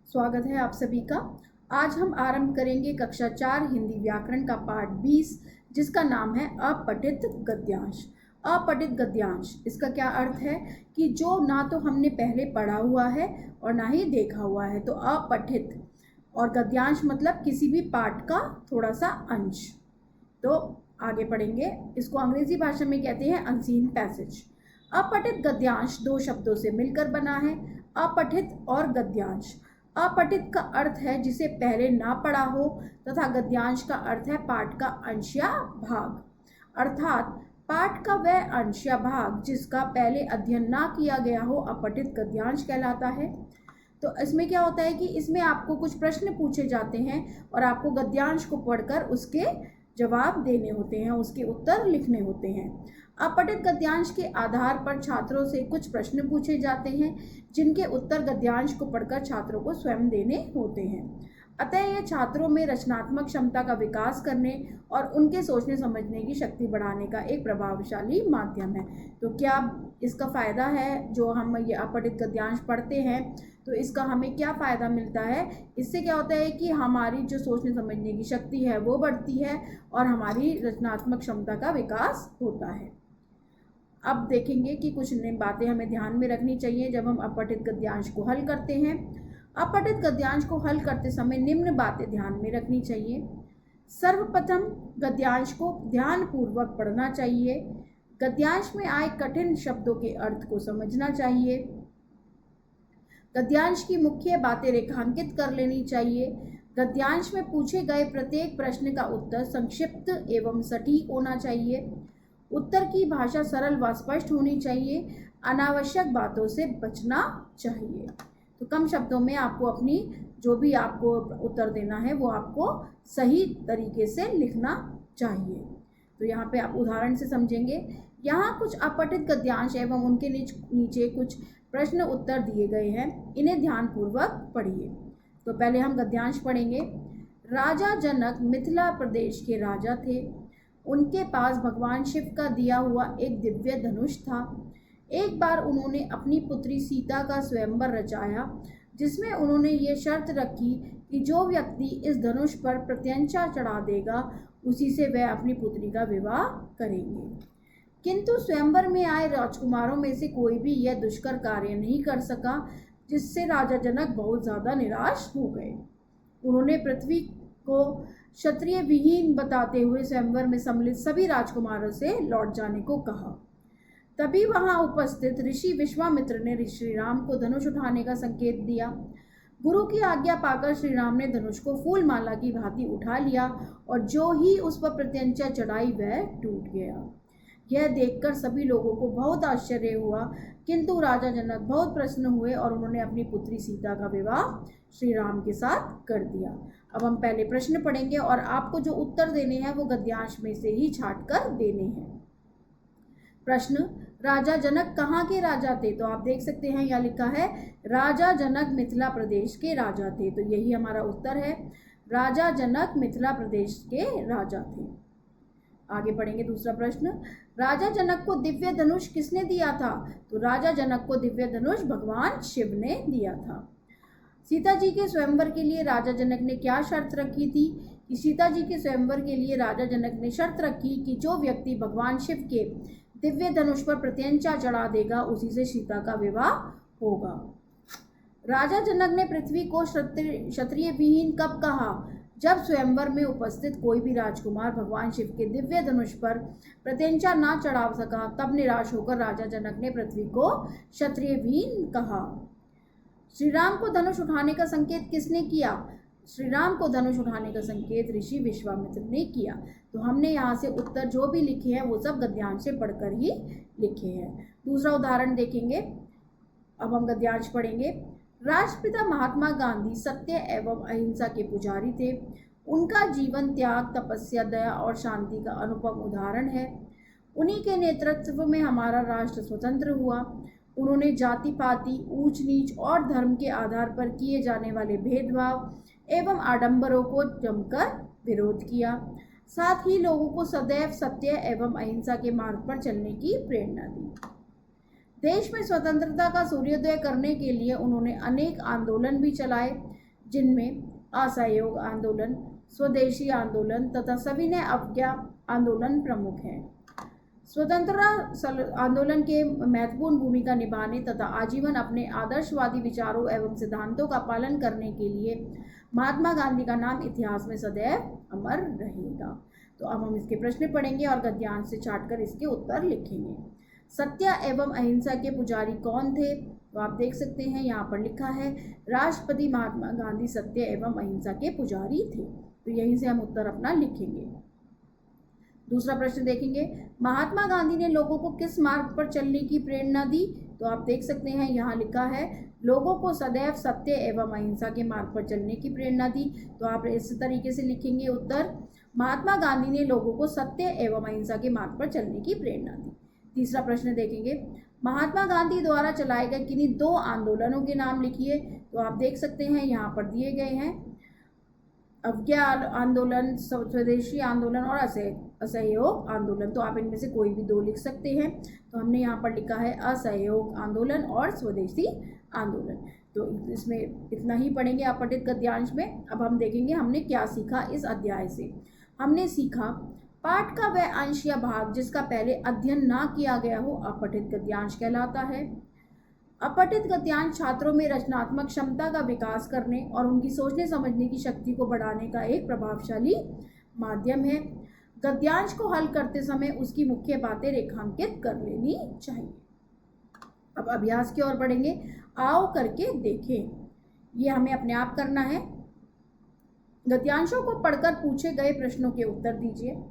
स्वागत है आप सभी का। आज हम आरंभ करेंगे कक्षा 4 हिंदी व्याकरण का पाठ 20, जिसका नाम है अपठित गद्यांश। अपठित गद्यांश, इसका क्या अर्थ है कि जो ना तो हमने पहले पढ़ा हुआ है और ना ही देखा हुआ है। तो अपठित और गद्यांश मतलब किसी भी पाठ का थोड़ा सा अंश। तो आगे पढ़ेंगे। इसको अंग्रेजी भाषा में कहते हैं अनसीन पैसेज। अपठित गद्यांश दो शब्दों से मिलकर बना है, अपठित और गद्यांश। अपठित का अर्थ है जिसे पहले ना पढ़ा हो तथा गद्यांश का अर्थ है पाठ का अंश या भाग, अर्थात पाठ का वह अंश या भाग जिसका पहले अध्ययन ना किया गया हो अपठित गद्यांश कहलाता है। तो इसमें क्या होता है कि इसमें आपको कुछ प्रश्न पूछे जाते हैं और आपको गद्यांश को पढ़कर उसके जवाब देने होते हैं, उसके उत्तर लिखने होते हैं। अपठित गद्यांश के आधार पर छात्रों से कुछ प्रश्न पूछे जाते हैं जिनके उत्तर गद्यांश को पढ़कर छात्रों को स्वयं देने होते हैं। अतः यह छात्रों में रचनात्मक क्षमता का विकास करने और उनके सोचने समझने की शक्ति बढ़ाने का एक प्रभावशाली माध्यम है। तो क्या इसका फ़ायदा है, जो हम ये अपठित गद्यांश पढ़ते हैं तो इसका हमें क्या फ़ायदा मिलता है? इससे क्या होता है कि हमारी जो सोचने समझने की शक्ति है वो बढ़ती है और हमारी रचनात्मक क्षमता का विकास होता है। अब देखेंगे कि कुछ बातें हमें ध्यान में रखनी चाहिए जब हम अपठित गद्यांश को हल करते हैं। अपठित गद्यांश को हल करते समय निम्न बातें ध्यान में रखनी चाहिए। सर्वप्रथम गद्यांश को ध्यानपूर्वक पढ़ना चाहिए। गद्यांश में आए कठिन शब्दों के अर्थ को समझना चाहिए। गद्यांश की मुख्य बातें रेखांकित कर लेनी चाहिए। गद्यांश में पूछे गए प्रत्येक प्रश्न का उत्तर संक्षिप्त एवं सटीक होना चाहिए। उत्तर की भाषा सरल व स्पष्ट होनी चाहिए। अनावश्यक बातों से बचना चाहिए। तो कम शब्दों में आपको अपनी जो भी आपको उत्तर देना है वो आपको सही तरीके से लिखना चाहिए। तो यहाँ पे आप उदाहरण से समझेंगे। यहाँ कुछ अपठित गद्यांश एवं उनके नीचे कुछ प्रश्न उत्तर दिए गए हैं, इन्हें ध्यानपूर्वक पढ़िए। तो पहले हम गद्यांश पढ़ेंगे। राजा जनक मिथिला प्रदेश के राजा थे। उनके पास भगवान शिव का दिया हुआ एक दिव्य धनुष था। एक बार उन्होंने अपनी पुत्री सीता का स्वयंवर रचाया, जिसमें उन्होंने ये शर्त रखी कि जो व्यक्ति इस धनुष पर प्रत्यंचा चढ़ा देगा उसी से वह अपनी पुत्री का विवाह करेंगे। किंतु स्वयंवर में आए राजकुमारों में से कोई भी यह दुष्कर कार्य नहीं कर सका, जिससे राजा जनक बहुत ज़्यादा निराश हो गए। उन्होंने पृथ्वी को क्षत्रिय विहीन बताते हुए स्वयंवर में सम्मिलित सभी राजकुमारों से लौट जाने को कहा। तभी वहां उपस्थित ऋषि विश्वामित्र ने श्री राम को धनुष उठाने का संकेत दिया। गुरु की आज्ञा पाकर श्री राम ने धनुष को फूल माला की भांति उठा लिया और जो ही उस पर प्रत्यंचा चढ़ाई वह टूट गया। यह देखकर सभी लोगों को बहुत आश्चर्य हुआ, किंतु राजा जनक बहुत प्रसन्न हुए और उन्होंने अपनी पुत्री सीता का विवाह श्री राम के साथ कर दिया। अब हम पहले प्रश्न पढ़ेंगे और आपको जो उत्तर देने हैं वो गद्यांश में से ही छांट कर देने हैं। प्रश्न, राजा जनक कहाँ के राजा थे? तो आप देख सकते हैं यहाँ लिखा है राजा जनक मिथिला प्रदेश के राजा थे। तो यही हमारा उत्तर है, राजा जनक मिथिला प्रदेश के राजा थे। आगे पढ़ेंगे दूसरा प्रश्न। राजा जनक को दिव्य धनुष किसने दिया था? तो राजा जनक को दिव्य धनुष भगवान शिव ने दिया था। सीता जी के स्वयंवर के लिए राजा जनक ने क्या शर्त रखी थी? कि सीता जी के स्वयंवर के लिए राजा जनक ने शर्त रखी कि जो व्यक्ति भगवान शिव के दिव्य धनुष पर प्रत्यंचा चढ़ा देगा उसी से सीता का विवाह होगा। राजा जनक ने पृथ्वी को क्षत्रिय विहीन कब कहा? जब स्वयंवर में उपस्थित कोई भी राजकुमार भगवान शिव के दिव्य धनुष पर प्रत्यंचा ना चढ़ा सका, तब निराश होकर राजा जनक ने पृथ्वी को क्षत्रिय विहीन कहा। श्री राम को धनुष उठाने का संकेत किसने किया? श्री राम को धनुष उठाने का संकेत ऋषि विश्वामित्र ने किया। तो हमने यहाँ से उत्तर जो भी लिखे हैं वो सब गद्यांश से पढ़कर ही लिखे हैं। दूसरा उदाहरण देखेंगे। अब हम गद्यांश पढ़ेंगे। राष्ट्रपिता महात्मा गांधी सत्य एवं अहिंसा के पुजारी थे। उनका जीवन त्याग, तपस्या, दया और शांति का अनुपम उदाहरण है। उन्हीं के नेतृत्व में हमारा राष्ट्र स्वतंत्र हुआ। उन्होंने जाति पाति, ऊंच नीच और धर्म के आधार पर किए जाने वाले भेदभाव एवं आडंबरों को जमकर विरोध किया। साथ ही लोगों को सदैव सत्य एवं अहिंसा के मार्ग पर चलने की प्रेरणा दी। देश में स्वतंत्रता का सूर्योदय करने के लिए उन्होंने अनेक आंदोलन भी चलाए। जिनमें असहयोग आंदोलन, स्वदेशी आंदोलन तथा सविनय अवज्ञा आंदोलन प्रमुख हैं। स्वतंत्रता आंदोलन के महत्वपूर्ण भूमिका निभाने तथा आजीवन अपने आदर्शवादी विचारों एवं सिद्धांतों का पालन करने के लिए महात्मा गांधी का नाम इतिहास में सदैव अमर रहेगा। तो अब हम इसके प्रश्न पढ़ेंगे और गद्यांश से छांटकर इसके उत्तर लिखेंगे। सत्य एवं अहिंसा के पुजारी कौन थे? तो आप देख सकते हैं यहाँ पर लिखा है, राष्ट्रपति महात्मा गांधी सत्य एवं अहिंसा के पुजारी थे। तो यहीं से हम उत्तर अपना लिखेंगे। दूसरा प्रश्न देखेंगे, महात्मा गांधी ने लोगों को किस मार्ग पर चलने की प्रेरणा दी? तो आप देख सकते हैं यहाँ लिखा है, लोगों को सदैव सत्य एवं अहिंसा के मार्ग पर चलने की प्रेरणा दी। तो आप इस तरीके से लिखेंगे उत्तर, महात्मा गांधी ने लोगों को सत्य एवं अहिंसा के मार्ग पर चलने की प्रेरणा दी। तीसरा प्रश्न देखेंगे, महात्मा गांधी द्वारा चलाए गए किन्हीं दो आंदोलनों के नाम लिखिए। तो आप देख सकते हैं यहाँ पर दिए गए हैं, अवज्ञा आंदोलन, स्वदेशी आंदोलन और असहयोग आंदोलन। तो आप इनमें से कोई भी दो लिख सकते हैं। तो हमने यहाँ पर लिखा है असहयोग आंदोलन और स्वदेशी आंदोलन। तो इसमें इतना ही पढ़ेंगे अपठित गद्यांश में। अब हम देखेंगे हमने क्या सीखा इस अध्याय से। हमने सीखा, पाठ का वह अंश या भाग जिसका पहले अध्ययन ना किया गया हो अपठित गद्यांश कहलाता है। अपठित गद्यांश छात्रों में रचनात्मक क्षमता का विकास करने और उनकी सोचने समझने की शक्ति को बढ़ाने का एक प्रभावशाली माध्यम है। गद्यांश को हल करते समय उसकी मुख्य बातें रेखांकित कर लेनी चाहिए। अब अभ्यास की ओर बढ़ेंगे, आओ करके देखें। ये हमें अपने आप करना है। गद्यांशों को पढ़कर पूछे गए प्रश्नों के उत्तर दीजिए।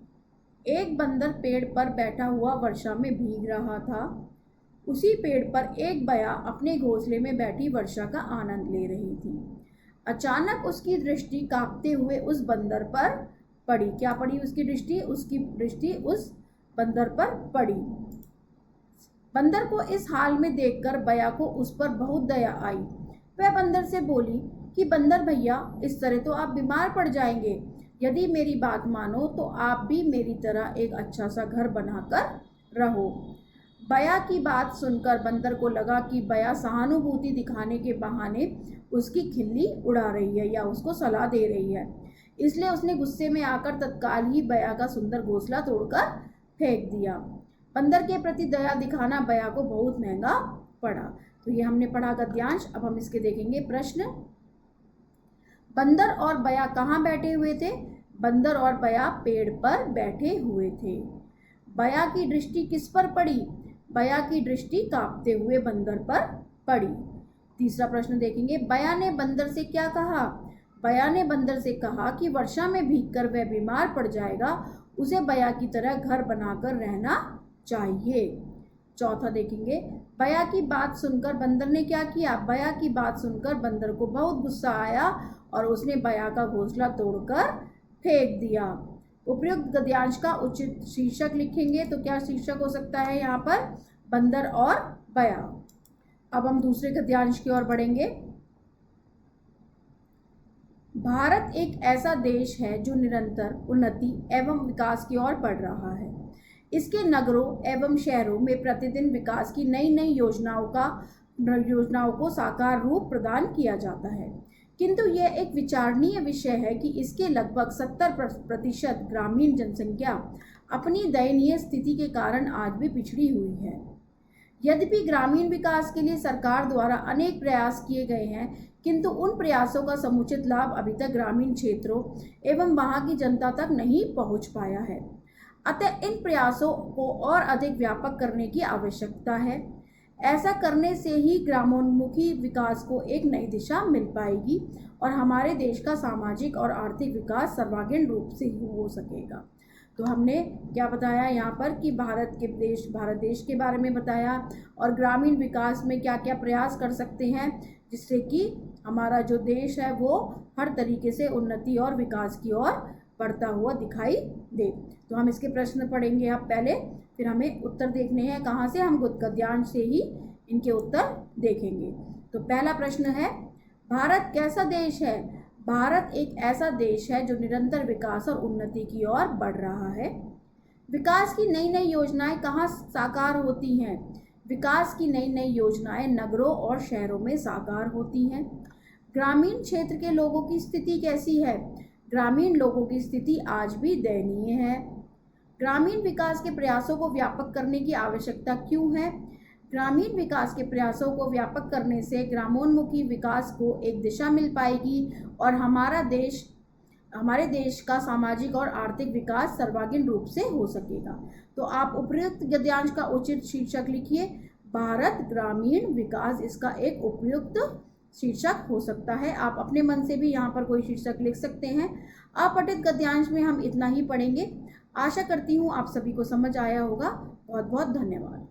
एक बंदर पेड़ पर बैठा हुआ वर्षा में भीग रहा था। उसी पेड़ पर एक बया अपने घोंसले में बैठी वर्षा का आनंद ले रही थी। अचानक उसकी दृष्टि कांपते हुए उस बंदर पर पड़ी। क्या पड़ी उसकी दृष्टि? उसकी दृष्टि उस बंदर पर पड़ी। बंदर को इस हाल में देखकर बया को उस पर बहुत दया आई। वह बंदर से बोली कि बंदर भैया, इस तरह तो आप बीमार पड़ जाएंगे। यदि मेरी बात मानो तो आप भी मेरी तरह एक अच्छा सा घर बनाकर रहो। बया की बात सुनकर बंदर को लगा कि बया सहानुभूति दिखाने के बहाने उसकी खिल्ली उड़ा रही है या उसको सलाह दे रही है। इसलिए उसने गुस्से में आकर तत्काल ही बया का सुंदर घोंसला तोड़कर फेंक दिया। बंदर के प्रति दया दिखाना बया को बहुत महंगा पड़ा। तो ये हमने पढ़ा गद्यांश। अब हम इसके देखेंगे प्रश्न। बंदर और बया कहाँ बैठे हुए थे? बंदर और बया पेड़ पर बैठे हुए थे। बया की दृष्टि किस पर पड़ी? बया की दृष्टि कांपते हुए बंदर पर पड़ी। तीसरा प्रश्न देखेंगे, बया ने बंदर से क्या कहा? बया ने बंदर से कहा कि वर्षा में भीगकर वह बीमार पड़ जाएगा, उसे बया की तरह घर बनाकर रहना चाहिए। चौथा देखेंगे, बया की बात सुनकर बंदर ने क्या किया? बया की बात सुनकर बंदर को बहुत गुस्सा आया और उसने बया का घोंसला तोड़कर फेंक दिया। उपयुक्त गद्यांश का उचित शीर्षक लिखेंगे। तो क्या शीर्षक हो सकता है यहाँ पर? बंदर और बया। अब हम दूसरे गद्यांश की ओर बढ़ेंगे। भारत एक ऐसा देश है जो निरंतर उन्नति एवं विकास की ओर बढ़ रहा है। इसके नगरों एवं शहरों में प्रतिदिन विकास की नई नई योजनाओं को साकार रूप प्रदान किया जाता है, किंतु यह एक विचारणीय विषय है कि इसके लगभग 70% ग्रामीण जनसंख्या अपनी दयनीय स्थिति के कारण आज भी पिछड़ी हुई है। यद्यपि ग्रामीण विकास के लिए सरकार द्वारा अनेक प्रयास किए गए हैं, किंतु उन प्रयासों का समुचित लाभ अभी तक ग्रामीण क्षेत्रों एवं वहां की जनता तक नहीं पहुंच पाया है। अतः इन प्रयासों को और अधिक व्यापक करने की आवश्यकता है। ऐसा करने से ही ग्रामोन्मुखी विकास को एक नई दिशा मिल पाएगी और हमारे देश का सामाजिक और आर्थिक विकास सर्वांगीण रूप से हो सकेगा। तो हमने क्या बताया यहाँ पर कि भारत देश के बारे में बताया और ग्रामीण विकास में क्या क्या प्रयास कर सकते हैं जिससे कि हमारा जो देश है वो हर तरीके से उन्नति और विकास की ओर बढ़ता हुआ दिखाई दे। तो हम इसके प्रश्न पढ़ेंगे अब पहले, फिर हमें उत्तर देखने हैं कहाँ से। हम गद्यांश से ही इनके उत्तर देखेंगे। तो पहला प्रश्न है, भारत कैसा देश है? भारत एक ऐसा देश है जो निरंतर विकास और उन्नति की ओर बढ़ रहा है। विकास की नई नई योजनाएं कहाँ साकार होती हैं? विकास की नई नई योजनाएं नगरों और शहरों में साकार होती हैं। ग्रामीण क्षेत्र के लोगों की स्थिति कैसी है? ग्रामीण लोगों की स्थिति आज भी दयनीय है। ग्रामीण विकास के प्रयासों को व्यापक करने की आवश्यकता क्यों है? ग्रामीण विकास के प्रयासों को व्यापक करने से ग्रामोन्मुखी विकास को एक दिशा मिल पाएगी और हमारे देश का सामाजिक और आर्थिक विकास सर्वांगीण रूप से हो सकेगा। तो आप उपयुक्त गद्यांश का उचित शीर्षक लिखिए। भारत ग्रामीण विकास इसका एक उपयुक्त शीर्षक हो सकता है। आप अपने मन से भी यहाँ पर कोई शीर्षक लिख सकते हैं। अपठित गद्यांश में हम इतना ही पढ़ेंगे। आशा करती हूँ आप सभी को समझ आया होगा। बहुत बहुत धन्यवाद।